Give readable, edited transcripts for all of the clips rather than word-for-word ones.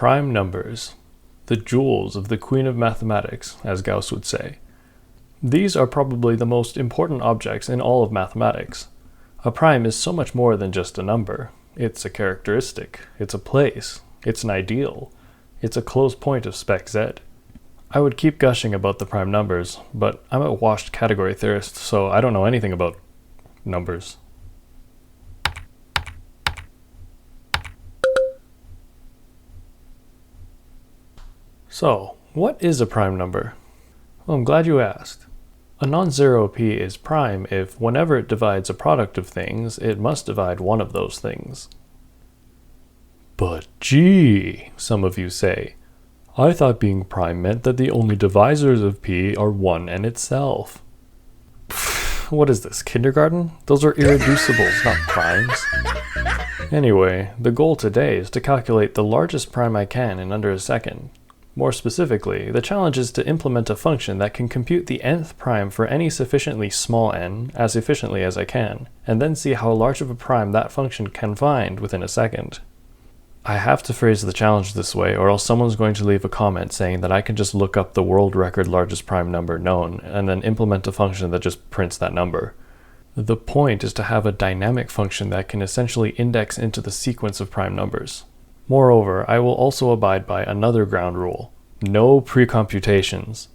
Prime numbers, the jewels of the Queen of Mathematics, as Gauss would say. These are probably the most important objects in all of mathematics. A prime is so much more than just a number. It's a characteristic, it's a place, it's an ideal, it's a close point of spec Z. I would keep gushing about the prime numbers, but I'm a washed category theorist, so I don't know anything about numbers. So, what is a prime number? Well, I'm glad you asked. A non-zero p is prime if, whenever it divides a product of things, it must divide one of those things. But gee, some of you say, I thought being prime meant that the only divisors of p are 1 and itself. What is this, kindergarten? Those are irreducibles, not primes. Anyway, the goal today is to calculate the largest prime I can in under a second. More specifically, the challenge is to implement a function that can compute the nth prime for any sufficiently small n as efficiently as I can, and then see how large of a prime that function can find within a second. I have to phrase the challenge this way, or else someone's going to leave a comment saying that I can just look up the world record largest prime number known, and then implement a function that just prints that number. The point is to have a dynamic function that can essentially index into the sequence of prime numbers. Moreover, I will also abide by another ground rule: no pre-computations.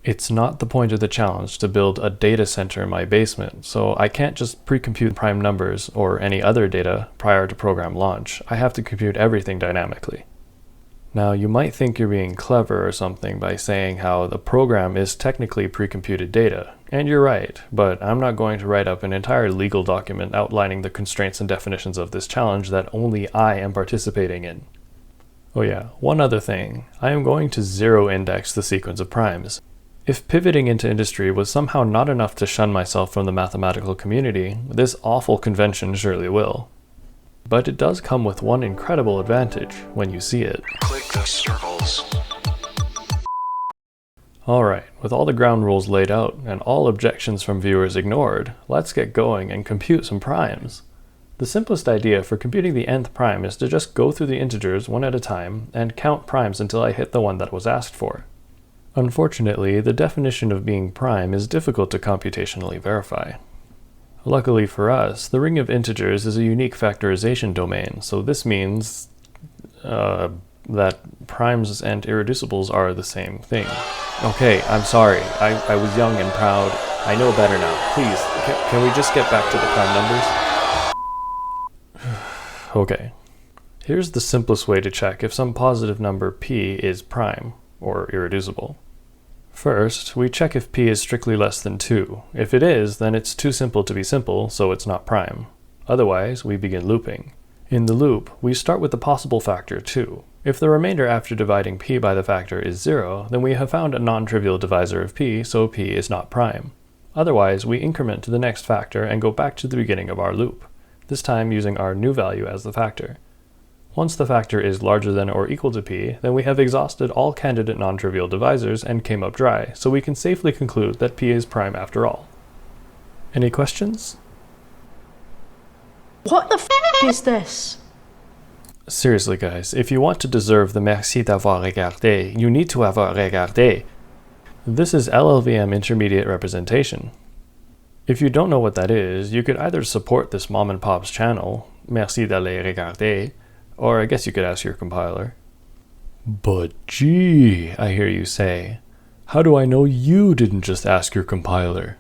It's not the point of the challenge to build a data center in my basement, so I can't just pre-compute prime numbers or any other data prior to program launch. I have to compute everything dynamically. Now, you might think you're being clever or something by saying how the program is technically pre-computed data, and you're right, but I'm not going to write up an entire legal document outlining the constraints and definitions of this challenge that only I am participating in. Oh yeah, one other thing. I am going to zero index the sequence of primes. If pivoting into industry was somehow not enough to shun myself from the mathematical community, this awful convention surely will. But it does come with one incredible advantage when you see it. Click the circles. Alright, with all the ground rules laid out and all objections from viewers ignored, let's get going and compute some primes. The simplest idea for computing the nth prime is to just go through the integers one at a time and count primes until I hit the one that was asked for. Unfortunately, the definition of being prime is difficult to computationally verify. Luckily for us, the ring of integers is a unique factorization domain, so this means that primes and irreducibles are the same thing. Okay, I'm sorry. I was young and proud. I know better now. Please, can we just get back to the prime numbers? Okay. Here's the simplest way to check if some positive number p is prime, or irreducible. First, we check if p is strictly less than 2. If it is, then it's too simple to be simple, so it's not prime. Otherwise, we begin looping. In the loop, we start with the possible factor 2. If the remainder after dividing p by the factor is 0, then we have found a non-trivial divisor of p, so p is not prime. Otherwise, we increment to the next factor and go back to the beginning of our loop, this time using our new value as the factor. Once the factor is larger than or equal to p, then we have exhausted all candidate non-trivial divisors and came up dry, so we can safely conclude that p is prime after all. Any questions? What the f*** is this? Seriously guys, if you want to deserve the merci d'avoir regardé, you need to avoir regardé. This is LLVM intermediate representation. If you don't know what that is, you could either support this mom and pop's channel, merci d'aller regarder, or I guess you could ask your compiler. But gee, I hear you say, how do I know you didn't just ask your compiler?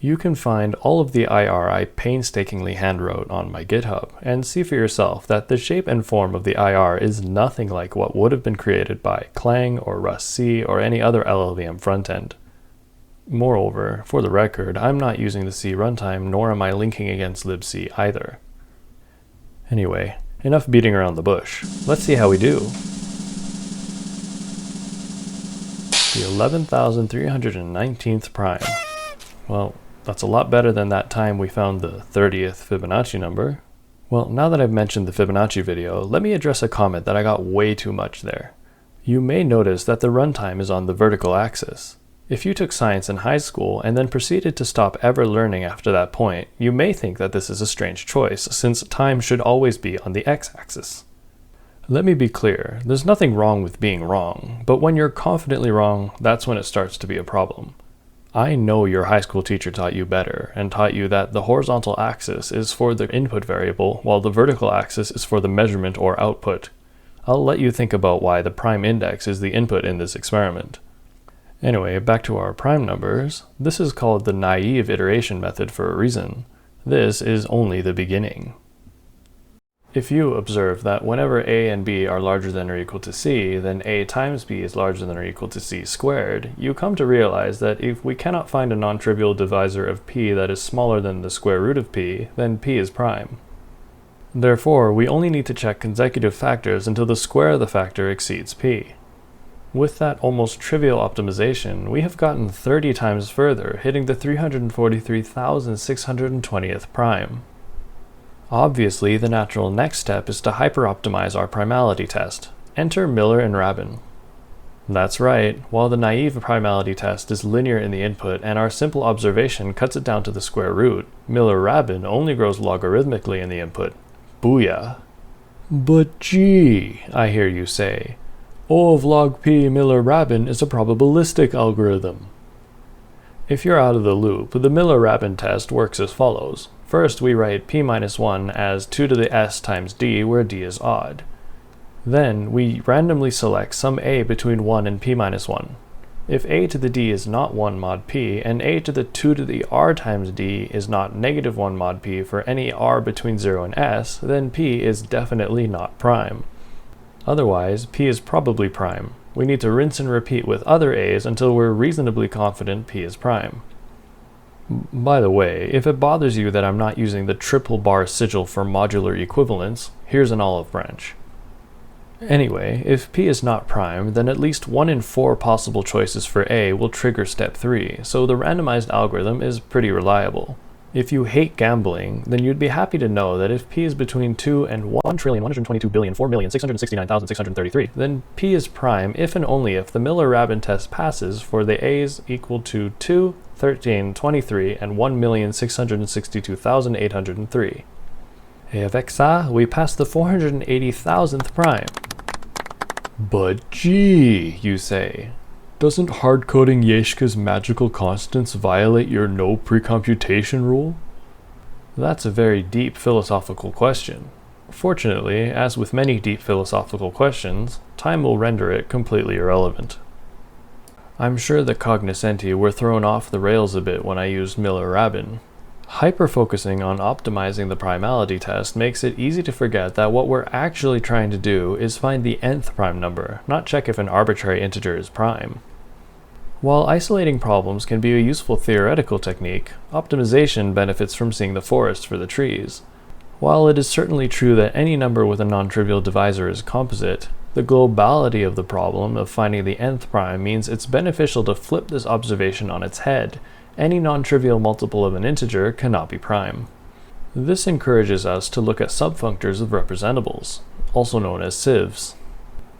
You can find all of the IR I painstakingly handwrote on my GitHub and see for yourself that the shape and form of the IR is nothing like what would have been created by Clang or Rust-C or any other LLVM frontend. Moreover, for the record, I'm not using the C runtime nor am I linking against libc either. Anyway, enough beating around the bush. Let's see how we do. The 11,319th prime. Well, that's a lot better than that time we found the 30th Fibonacci number. Well, now that I've mentioned the Fibonacci video, let me address a comment that I got way too much there. You may notice that the runtime is on the vertical axis. If you took science in high school and then proceeded to stop ever learning after that point, you may think that this is a strange choice, since time should always be on the x-axis. Let me be clear, there's nothing wrong with being wrong, but when you're confidently wrong, that's when it starts to be a problem. I know your high school teacher taught you better, and taught you that the horizontal axis is for the input variable, while the vertical axis is for the measurement or output. I'll let you think about why the prime index is the input in this experiment. Anyway, back to our prime numbers. This is called the naive iteration method for a reason. This is only the beginning. If you observe that whenever a and b are larger than or equal to c, then a times b is larger than or equal to c squared, you come to realize that if we cannot find a non-trivial divisor of p that is smaller than the square root of p, then p is prime. Therefore, we only need to check consecutive factors until the square of the factor exceeds p. With that almost trivial optimization, we have gotten 30 times further, hitting the 343,620th prime. Obviously, the natural next step is to hyper-optimize our primality test. Enter Miller and Rabin. That's right, while the naive primality test is linear in the input and our simple observation cuts it down to the square root, Miller-Rabin only grows logarithmically in the input. Booyah! But gee, I hear you say, O of log p Miller-Rabin is a probabilistic algorithm. If you're out of the loop, the Miller-Rabin test works as follows. First, we write p minus 1 as 2 to the s times d, where d is odd. Then, we randomly select some a between 1 and p minus 1. If a to the d is not 1 mod p, and a to the 2 to the r times d is not negative 1 mod p for any r between 0 and s, then p is definitely not prime. Otherwise, p is probably prime. We need to rinse and repeat with other a's until we're reasonably confident p is prime. By the way, if it bothers you that I'm not using the triple bar sigil for modular equivalence, here's an olive branch. Anyway, if p is not prime, then at least 1 in 4 possible choices for a will trigger step 3, so the randomized algorithm is pretty reliable. If you hate gambling, then you'd be happy to know that if p is between 2 and 1,122,004,669,633, then p is prime if and only if the Miller-Rabin test passes for the a's equal to 2, 13, 23, and 1,662,803. Et avec ça, we pass the 480,000th prime. But gee, you say, doesn't hard-coding Yeshka's magical constants violate your no precomputation rule? That's a very deep philosophical question. Fortunately, as with many deep philosophical questions, time will render it completely irrelevant. I'm sure the cognoscenti were thrown off the rails a bit when I used Miller-Rabin. Hyper-focusing on optimizing the primality test makes it easy to forget that what we're actually trying to do is find the nth prime number, not check if an arbitrary integer is prime. While isolating problems can be a useful theoretical technique, optimization benefits from seeing the forest for the trees. While it is certainly true that any number with a non-trivial divisor is composite, the globality of the problem of finding the nth prime means it's beneficial to flip this observation on its head. Any non-trivial multiple of an integer cannot be prime. This encourages us to look at subfunctors of representables, also known as sieves.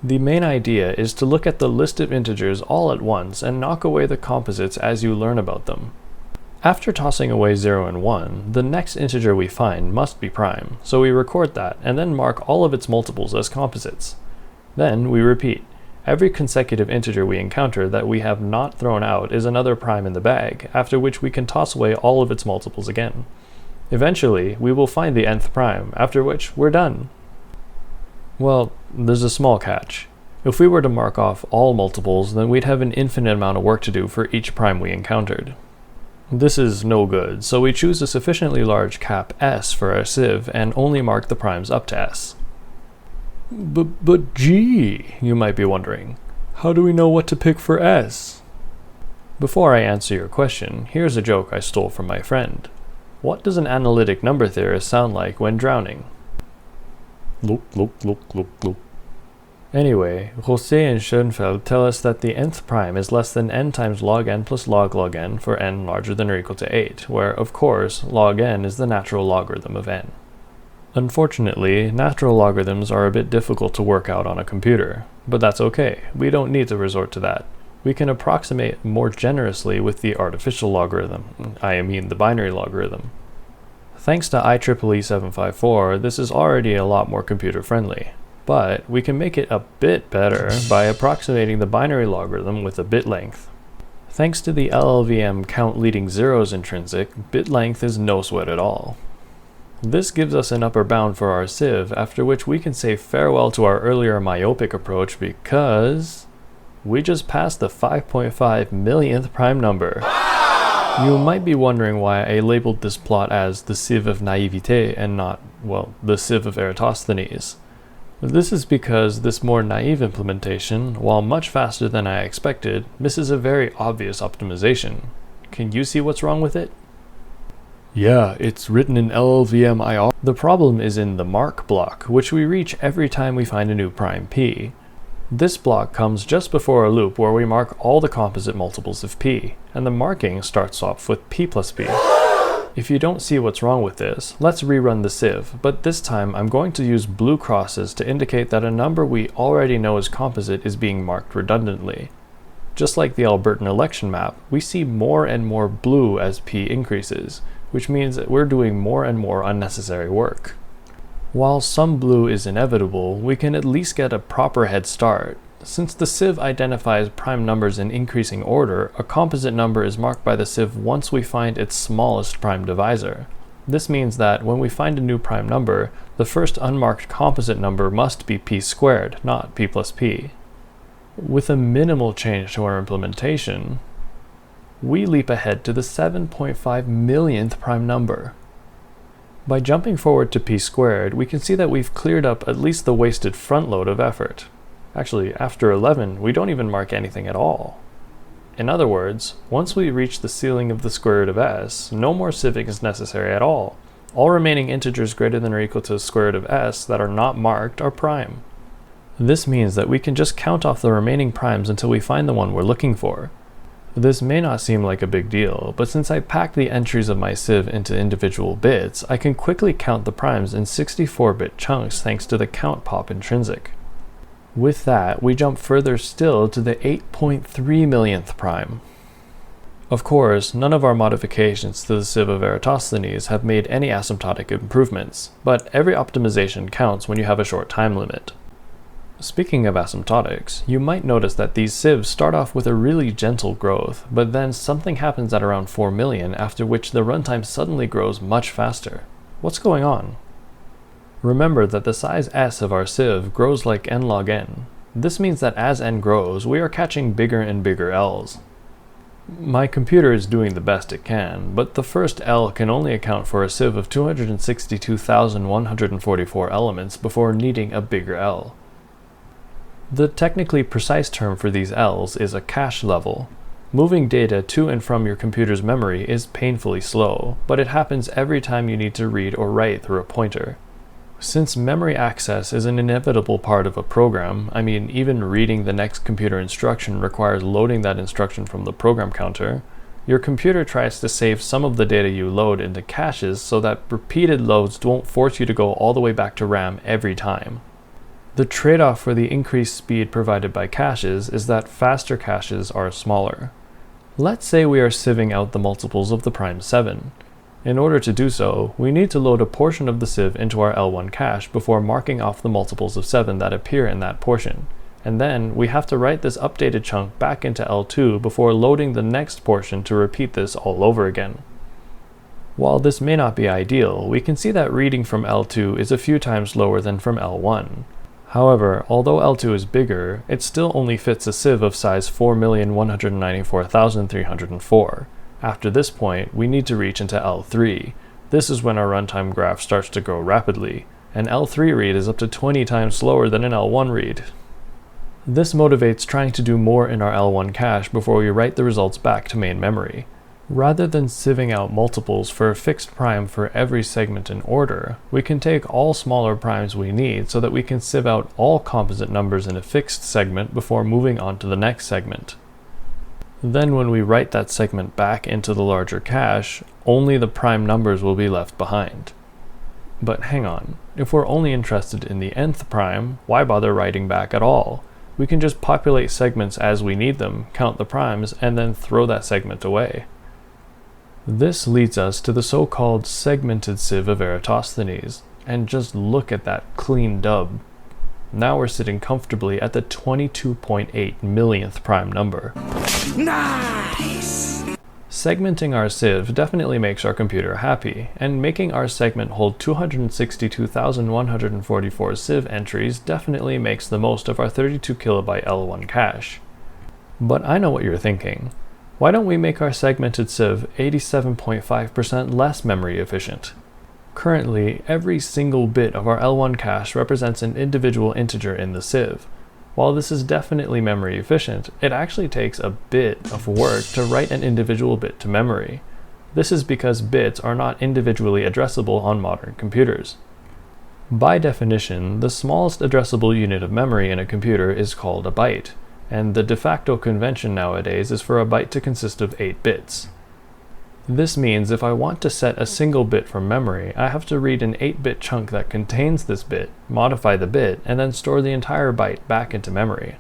The main idea is to look at the list of integers all at once and knock away the composites as you learn about them. After tossing away 0 and 1, the next integer we find must be prime, so we record that and then mark all of its multiples as composites. Then we repeat. Every consecutive integer we encounter that we have not thrown out is another prime in the bag, after which we can toss away all of its multiples again. Eventually, we will find the nth prime, after which we're done. Well, there's a small catch. If we were to mark off all multiples, then we'd have an infinite amount of work to do for each prime we encountered. This is no good, so we choose a sufficiently large cap S for our sieve and only mark the primes up to S. But gee, you might be wondering, how do we know what to pick for S? Before I answer your question, here's a joke I stole from my friend. What does an analytic number theorist sound like when drowning? Loop, loop, loop, loop, loop. Anyway, Rosset and Schoenfeld tell us that the nth prime is less than n times log n plus log log n for n larger than or equal to 8, where, of course, log n is the natural logarithm of n. Unfortunately, natural logarithms are a bit difficult to work out on a computer, but that's okay, we don't need to resort to that. We can approximate more generously with the artificial logarithm, I mean the binary logarithm. Thanks to IEEE 754, this is already a lot more computer friendly. But we can make it a bit better by approximating the binary logarithm with a bit length. Thanks to the LLVM count leading zeros intrinsic, bit length is no sweat at all. This gives us an upper bound for our sieve, after which we can say farewell to our earlier myopic approach because we just passed the 5.5 millionth prime number. You might be wondering why I labeled this plot as the sieve of naivete and not, well, the sieve of Eratosthenes. This is because this more naive implementation, while much faster than I expected, misses a very obvious optimization. Can you see what's wrong with it? Yeah, it's written in LLVM IR. The problem is in the mark block, which we reach every time we find a new prime p. This block comes just before a loop where we mark all the composite multiples of p, and the marking starts off with p plus p. If you don't see what's wrong with this, let's rerun the sieve, but this time I'm going to use blue crosses to indicate that a number we already know is composite is being marked redundantly. Just like the Albertan election map, we see more and more blue as p increases, which means that we're doing more and more unnecessary work. While some blue is inevitable, we can at least get a proper head start. Since the sieve identifies prime numbers in increasing order, a composite number is marked by the sieve once we find its smallest prime divisor. This means that when we find a new prime number, the first unmarked composite number must be p squared, not p plus p. With a minimal change to our implementation, we leap ahead to the 7.5 millionth prime number. By jumping forward to p squared, we can see that we've cleared up at least the wasted front load of effort. Actually, after 11, we don't even mark anything at all. In other words, once we reach the ceiling of the square root of s, no more sieving is necessary at all. All remaining integers greater than or equal to the square root of s that are not marked are prime. This means that we can just count off the remaining primes until we find the one we're looking for. This may not seem like a big deal, but since I packed the entries of my sieve into individual bits, I can quickly count the primes in 64-bit chunks thanks to the count pop intrinsic. With that, we jump further still to the 8.3 millionth prime. Of course, none of our modifications to the sieve of Eratosthenes have made any asymptotic improvements, but every optimization counts when you have a short time limit. Speaking of asymptotics, you might notice that these sieves start off with a really gentle growth, but then something happens at around 4 million, after which the runtime suddenly grows much faster. What's going on? Remember that the size s of our sieve grows like n log n. This means that as n grows, we are catching bigger and bigger L's. My computer is doing the best it can, but the first L can only account for a sieve of 262,144 elements before needing a bigger L. The technically precise term for these L's is a cache level. Moving data to and from your computer's memory is painfully slow, but it happens every time you need to read or write through a pointer. Since memory access is an inevitable part of a program, I mean even reading the next computer instruction requires loading that instruction from the program counter, your computer tries to save some of the data you load into caches so that repeated loads won't force you to go all the way back to RAM every time. The trade-off for the increased speed provided by caches is that faster caches are smaller. Let's say we are sieving out the multiples of the prime 7. In order to do so, we need to load a portion of the sieve into our L1 cache before marking off the multiples of 7 that appear in that portion, and then we have to write this updated chunk back into L2 before loading the next portion to repeat this all over again. While this may not be ideal, we can see that reading from L2 is a few times lower than from L1. However, although L2 is bigger, it still only fits a sieve of size 4,194,304. After this point, we need to reach into L3. This is when our runtime graph starts to grow rapidly, and L3 read is up to 20 times slower than an L1 read. This motivates trying to do more in our L1 cache before we write the results back to main memory. Rather than sieving out multiples for a fixed prime for every segment in order, we can take all smaller primes we need so that we can sieve out all composite numbers in a fixed segment before moving on to the next segment. Then when we write that segment back into the larger cache, only the prime numbers will be left behind. But hang on, if we're only interested in the nth prime, why bother writing back at all? We can just populate segments as we need them, count the primes, and then throw that segment away. This leads us to the so-called segmented sieve of Eratosthenes, and just look at that clean dub. Now we're sitting comfortably at the 22.8 millionth prime number. Nice! Segmenting our sieve definitely makes our computer happy, and making our segment hold 262,144 sieve entries definitely makes the most of our 32 kilobyte L1 cache. But I know what you're thinking. Why don't we make our segmented sieve 87.5% less memory efficient? Currently, every single bit of our L1 cache represents an individual integer in the sieve. While this is definitely memory efficient, it actually takes a bit of work to write an individual bit to memory. This is because bits are not individually addressable on modern computers. By definition, the smallest addressable unit of memory in a computer is called a byte, and the de facto convention nowadays is for a byte to consist of 8 bits. This means if I want to set a single bit from memory, I have to read an 8-bit chunk that contains this bit, modify the bit, and then store the entire byte back into memory.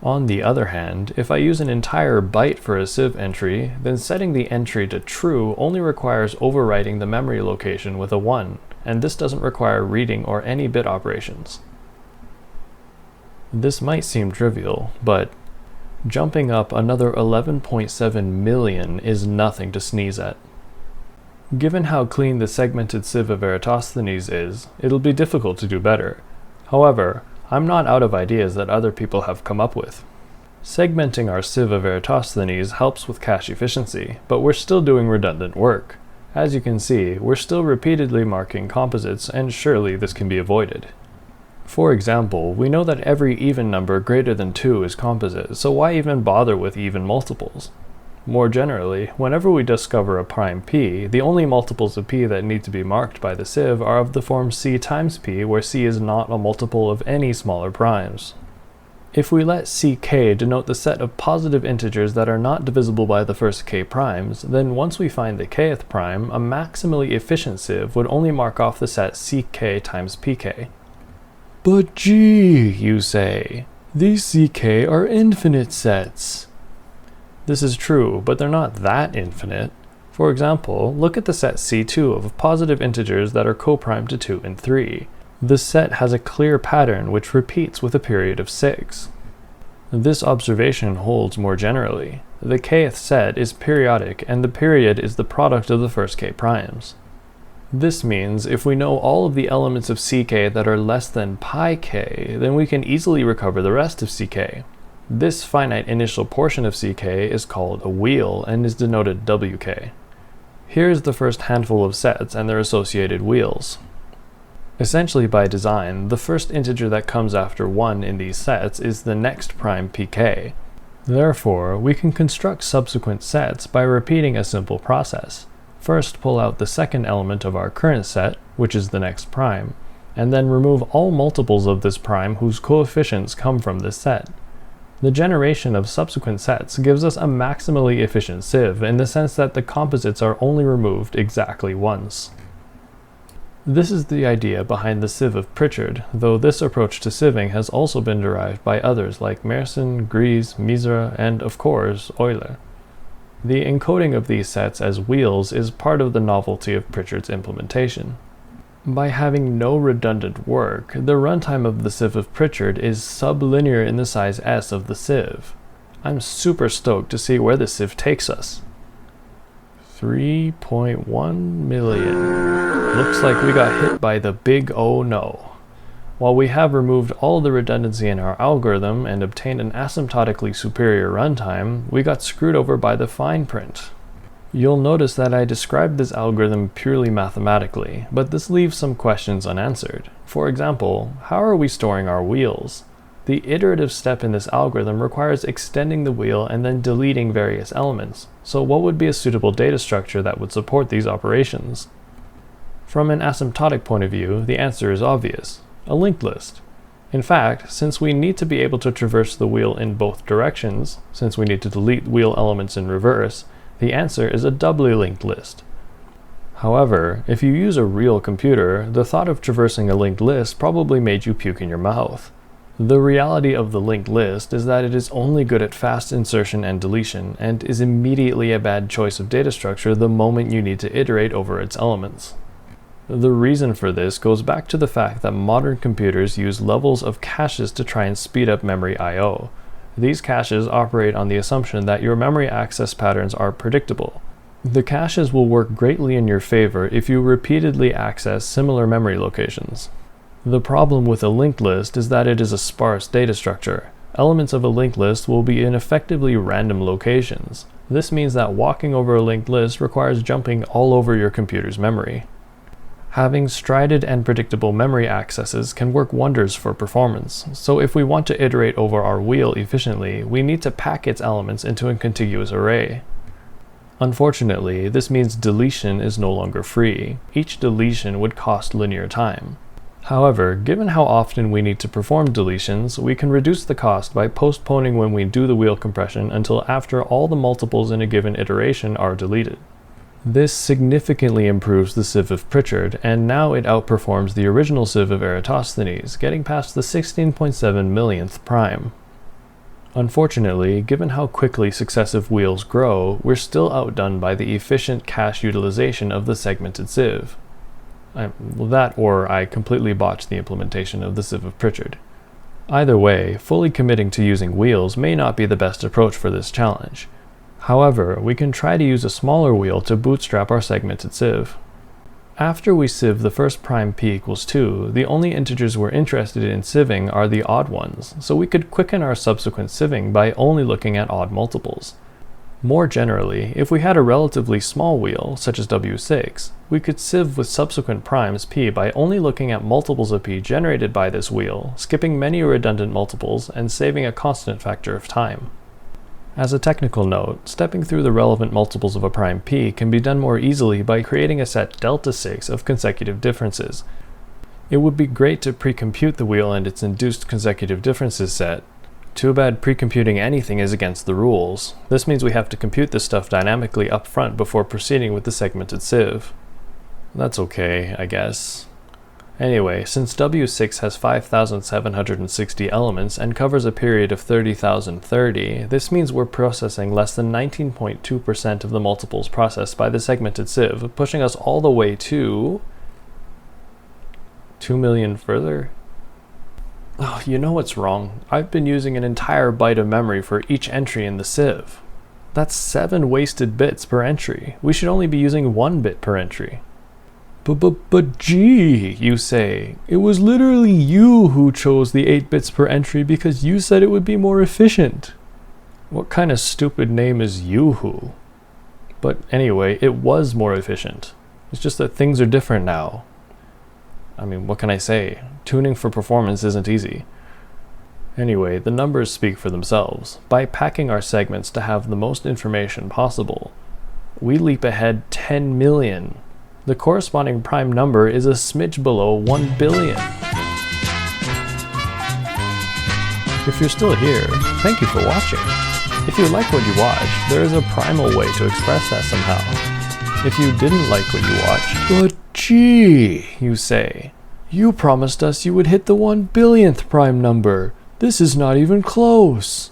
On the other hand, if I use an entire byte for a sieve entry, then setting the entry to true only requires overwriting the memory location with a 1, and this doesn't require reading or any bit operations. This might seem trivial, but jumping up another 11.7 million is nothing to sneeze at. Given how clean the segmented sieve of Eratosthenes is, it'll be difficult to do better. However, I'm not out of ideas that other people have come up with. Segmenting our sieve of Eratosthenes helps with cache efficiency, but we're still doing redundant work. As you can see, we're still repeatedly marking composites, and surely this can be avoided. For example, we know that every even number greater than 2 is composite, so why even bother with even multiples? More generally, whenever we discover a prime p, the only multiples of p that need to be marked by the sieve are of the form c times p, where c is not a multiple of any smaller primes. If we let ck denote the set of positive integers that are not divisible by the first k primes, then once we find the kth prime, a maximally efficient sieve would only mark off the set ck times pk. But gee, you say, these ck are infinite sets. This is true, but they're not that infinite. For example, look at the set C2 of positive integers that are coprimed to 2 and 3. This set has a clear pattern which repeats with a period of 6. This observation holds more generally. The kth set is periodic, and the period is the product of the first k primes. This means if we know all of the elements of ck that are less than pi k, then we can easily recover the rest of ck. This finite initial portion of ck is called a wheel and is denoted wk. Here's the first handful of sets and their associated wheels. Essentially by design, the first integer that comes after 1 in these sets is the next prime pk. Therefore, we can construct subsequent sets by repeating a simple process. First pull out the second element of our current set, which is the next prime, and then remove all multiples of this prime whose coefficients come from this set. The generation of subsequent sets gives us a maximally efficient sieve in the sense that the composites are only removed exactly once. This is the idea behind the sieve of Pritchard, though this approach to sieving has also been derived by others like Mersenne, Gries, Misra, and of course, Euler. The encoding of these sets as wheels is part of the novelty of Pritchard's implementation. By having no redundant work, the runtime of the sieve of Pritchard is sublinear in the size s of the sieve. I'm super stoked to see where this sieve takes us. 3.1 million. Looks like we got hit by the big oh no. While we have removed all the redundancy in our algorithm and obtained an asymptotically superior runtime, we got screwed over by the fine print. You'll notice that I described this algorithm purely mathematically, but this leaves some questions unanswered. For example, how are we storing our wheels? The iterative step in this algorithm requires extending the wheel and then deleting various elements, so what would be a suitable data structure that would support these operations? From an asymptotic point of view, the answer is obvious. A linked list. In fact, since we need to be able to traverse the wheel in both directions, since we need to delete wheel elements in reverse, the answer is a doubly linked list. However, if you use a real computer, the thought of traversing a linked list probably made you puke in your mouth. The reality of the linked list is that it is only good at fast insertion and deletion, and is immediately a bad choice of data structure the moment you need to iterate over its elements. The reason for this goes back to the fact that modern computers use levels of caches to try and speed up memory I/O. These caches operate on the assumption that your memory access patterns are predictable. The caches will work greatly in your favor if you repeatedly access similar memory locations. The problem with a linked list is that it is a sparse data structure. Elements of a linked list will be in effectively random locations. This means that walking over a linked list requires jumping all over your computer's memory. Having strided and predictable memory accesses can work wonders for performance, so if we want to iterate over our wheel efficiently, we need to pack its elements into a contiguous array. Unfortunately, this means deletion is no longer free. Each deletion would cost linear time. However, given how often we need to perform deletions, we can reduce the cost by postponing when we do the wheel compression until after all the multiples in a given iteration are deleted. This significantly improves the sieve of Pritchard, and now it outperforms the original sieve of Eratosthenes, getting past the 16.7 millionth prime. Unfortunately, given how quickly successive wheels grow, we're still outdone by the efficient cache utilization of the segmented sieve. That or I completely botched the implementation of the sieve of Pritchard. Either way, fully committing to using wheels may not be the best approach for this challenge. However, we can try to use a smaller wheel to bootstrap our segmented sieve. After we sieve the first prime p equals 2, the only integers we're interested in sieving are the odd ones, so we could quicken our subsequent sieving by only looking at odd multiples. More generally, if we had a relatively small wheel, such as W6, we could sieve with subsequent primes p by only looking at multiples of p generated by this wheel, skipping many redundant multiples, and saving a constant factor of time. As a technical note, stepping through the relevant multiples of a prime p can be done more easily by creating a set delta 6 of consecutive differences. It would be great to pre-compute the wheel and its induced consecutive differences set. Too bad pre-computing anything is against the rules. This means we have to compute this stuff dynamically up front before proceeding with the segmented sieve. That's okay, I guess. Anyway, since W6 has 5,760 elements and covers a period of 30,030, this means we're processing less than 19.2% of the multiples processed by the segmented sieve, pushing us all the way to 2 million further. Oh, you know what's wrong? I've been using an entire byte of memory for each entry in the sieve. That's 7 wasted bits per entry. We should only be using 1 bit per entry. But gee, you say. It was literally you who chose the 8 bits per entry because you said it would be more efficient. What kind of stupid name is Yoo-hoo? But anyway, it was more efficient. It's just that things are different now. I mean, what can I say? Tuning for performance isn't easy. Anyway, the numbers speak for themselves. By packing our segments to have the most information possible, we leap ahead 10 million. The corresponding prime number is a smidge below 1 billion. If you're still here, thank you for watching. If you like what you watched, there is a primal way to express that somehow. If you didn't like what you watched, but gee, you say, you promised us you would hit the 1 billionth prime number. This is not even close.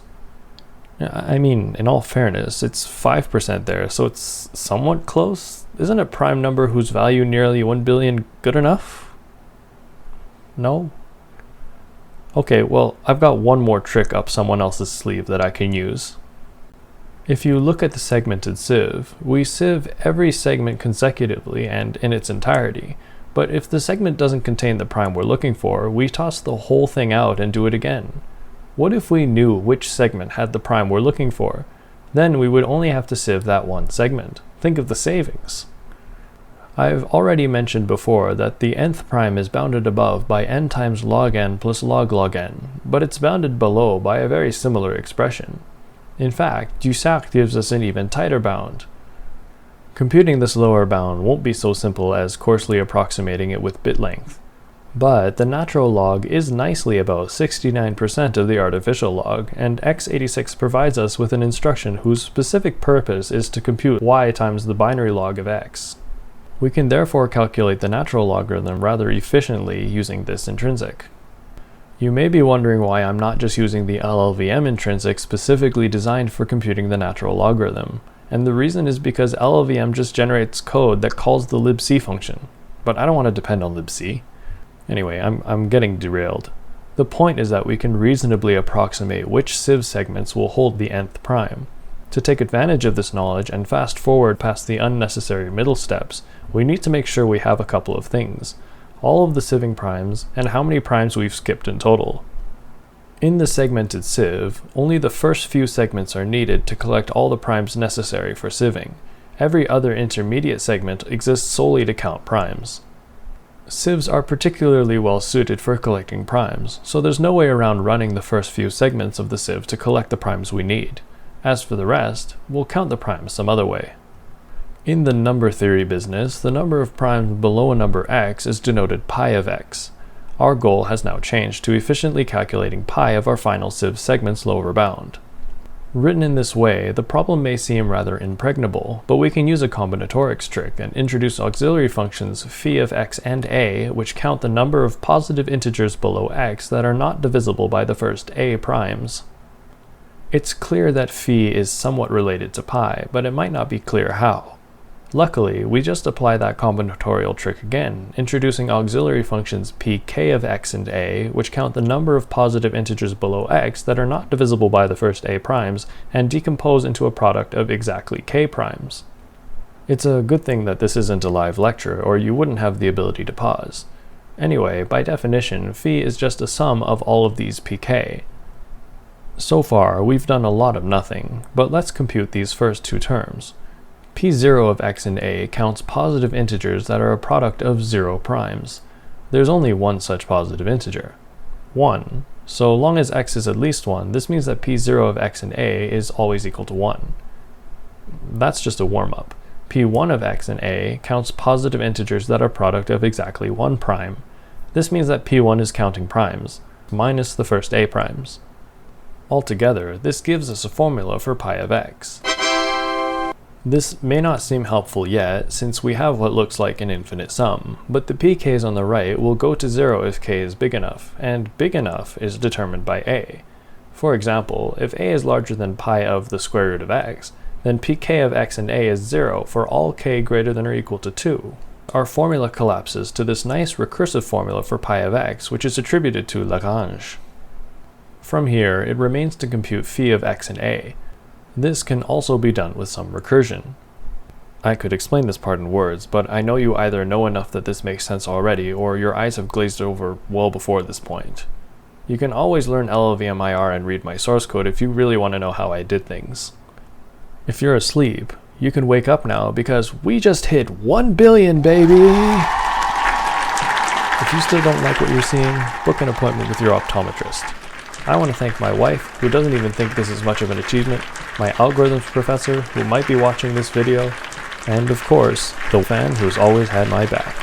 I mean, in all fairness, it's 5% there, so it's somewhat close. Isn't a prime number whose value nearly 1 billion good enough? No? Okay, well, I've got one more trick up someone else's sleeve that I can use. If you look at the segmented sieve, we sieve every segment consecutively and in its entirety. But if the segment doesn't contain the prime we're looking for, we toss the whole thing out and do it again. What if we knew which segment had the prime we're looking for? Then we would only have to sieve that one segment. Think of the savings. I've already mentioned before that the nth prime is bounded above by n times log n plus log n, but it's bounded below by a very similar expression. In fact, Dusac gives us an even tighter bound. Computing this lower bound won't be so simple as coarsely approximating it with bit length. But the natural log is nicely about 69% of the artificial log, and x86 provides us with an instruction whose specific purpose is to compute y times the binary log of x. We can therefore calculate the natural logarithm rather efficiently using this intrinsic. You may be wondering why I'm not just using the LLVM intrinsic specifically designed for computing the natural logarithm, and the reason is because LLVM just generates code that calls the libc function. but I don't want to depend on libc. Anyway, I'm getting derailed. The point is that we can reasonably approximate which sieve segments will hold the nth prime. To take advantage of this knowledge and fast forward past the unnecessary middle steps, we need to make sure we have a couple of things: all of the sieving primes and how many primes we've skipped in total. In the segmented sieve, only the first few segments are needed to collect all the primes necessary for sieving. Every other intermediate segment exists solely to count primes. Sieves are particularly well suited for collecting primes, so there's no way around running the first few segments of the sieve to collect the primes we need. As for the rest, we'll count the primes some other way. In the number theory business, the number of primes below a number x is denoted pi of x. Our goal has now changed to efficiently calculating pi of our final sieve segment's lower bound. Written in this way, the problem may seem rather impregnable, but we can use a combinatorics trick and introduce auxiliary functions phi of x and a, which count the number of positive integers below x that are not divisible by the first a primes. It's clear that phi is somewhat related to pi, but it might not be clear how. Luckily, we just apply that combinatorial trick again, introducing auxiliary functions pk of x and a, which count the number of positive integers below x that are not divisible by the first a primes, and decompose into a product of exactly k primes. It's a good thing that this isn't a live lecture, or you wouldn't have the ability to pause. Anyway, by definition, phi is just a sum of all of these pk. So far, we've done a lot of nothing, but let's compute these first two terms. P0 of x and a counts positive integers that are a product of 0 primes. There's only one such positive integer, 1. So long as x is at least 1, this means that P0 of x and a is always equal to 1. That's just a warm-up. P1 of x and a counts positive integers that are product of exactly 1 prime. This means that P1 is counting primes, minus the first a primes. Altogether, this gives us a formula for pi of x. This may not seem helpful yet, since we have what looks like an infinite sum, but the pk's on the right will go to 0 if k is big enough, and big enough is determined by a. For example, if a is larger than pi of the square root of x, then pk of x and a is 0 for all k greater than or equal to 2. Our formula collapses to this nice recursive formula for pi of x, which is attributed to Lagrange. From here, it remains to compute phi of x and a. This can also be done with some recursion. I could explain this part in words, but I know you either know enough that this makes sense already, or your eyes have glazed over well before this point. You can always learn LLVM IR and read my source code if you really want to know how I did things. If you're asleep, you can wake up now because we just hit 1 billion, baby! If you still don't like what you're seeing, book an appointment with your optometrist. I want to thank my wife, who doesn't even think this is much of an achievement, my algorithms professor, who might be watching this video, and of course, the fan who's always had my back.